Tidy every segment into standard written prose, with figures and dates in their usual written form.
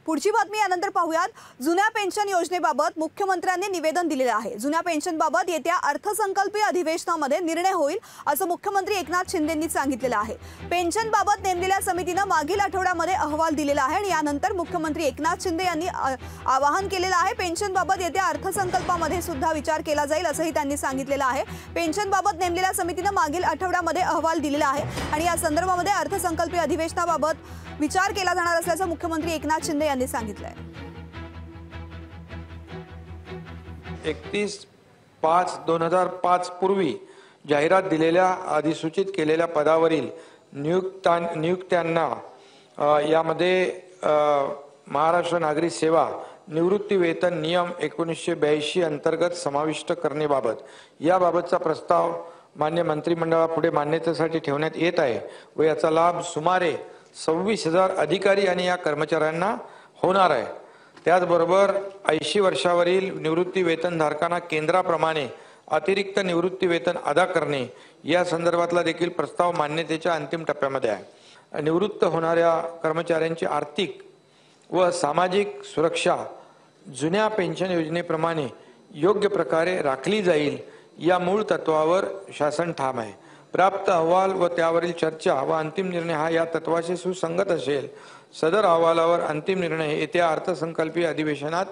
पुढची बातमी यानंतर पाहूयात। जुन्या पेन्शन योजनेबाबत मुख्यमंत्र्यांनी निवेदन दिलेले आहे। जुन्या पेन्शनबाबत येत्या अर्थसंकल्पीय अधिवेशनामध्ये निर्णय होईल असं मुख्यमंत्री एकनाथ शिंदेंनी सांगितलेलं आहे। पेन्शनबाबत नेमलेल्या समितीने मागील आठवड्यामध्ये अहवाल दिलेला आहे आणि यानंतर मुख्यमंत्री एकनाथ शिंदे यांनी आवाहन केलेलं आहे। पेन्शनबाबत येत्या अर्थसंकल्पामध्ये सुद्धा विचार केला जाईल असंही त्यांनी सांगितलेलं आहे। पेन्शनबाबत नेमलेल्या समितीने मागील आठवड्यामध्ये अहवाल दिलेला आहे आणि या संदर्भामध्ये अर्थसंकल्पीय अधिवेशनाबाबत विचार केला जाणार असल्याचं मुख्यमंत्री एकनाथ शिंदे यांनी सांगितलंय। 31/5/2005 पूर्वी जाहिरात दिलेल्या अधिसूचित केलेल्या पदावरील नियुक्त्यांना यामध्ये महाराष्ट्र नागरी सेवा निवृत्ती वेतन नियम 1982 अंतर्गत समाविष्ट करण्याबाबत याबाबतचा प्रस्ताव मान्य मंत्रिमंडळापुढे मान्यतेसाठी ठेवण्यात येत आहे व याचा लाभ सुमारे 26,000 अधिकारी आणि या कर्मचाऱ्यांना होणार आहे। त्याचबरोबर 80 वर्षावरील निवृत्ती वेतनधारकांना केंद्राप्रमाणे अतिरिक्त निवृत्ती वेतन अदा करणे या संदर्भातला देखील प्रस्ताव मान्यतेच्या अंतिम टप्प्यामध्ये आहे। निवृत्त होणाऱ्या कर्मचाऱ्यांची आर्थिक व सामाजिक सुरक्षा जुन्या पेन्शन योजनेप्रमाणे योग्य प्रकारे राखली जाईल या मूळ तत्वावर शासन ठाम आहे। प्राप्त अहवाल व त्यावरील चर्चा व अंतिम निर्णय हा या तत्वाशी सुसंगत असेल। सदर अहवालावर अंतिम निर्णय येत्या अर्थसंकल्पीय अधिवेशनात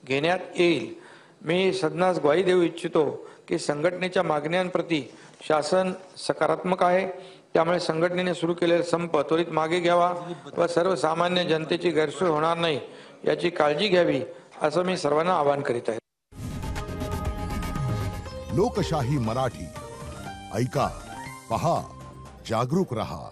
घेण्यात येईल। मी सदनास ग्वाही देऊ इच्छितो की संघटनेच्या मागण्यांप्रती शासन सकारात्मक आहे। त्यामुळे संघटनेने सुरू केलेला संप त्वरित मागे घ्यावा व सर्वसामान्य जनतेची गैरसोय होणार नाही याची काळजी घ्यावी असं मी सर्वांना आवाहन करीत आहे। लोकशाही मराठी ऐका, पहा, जागरूक रहा।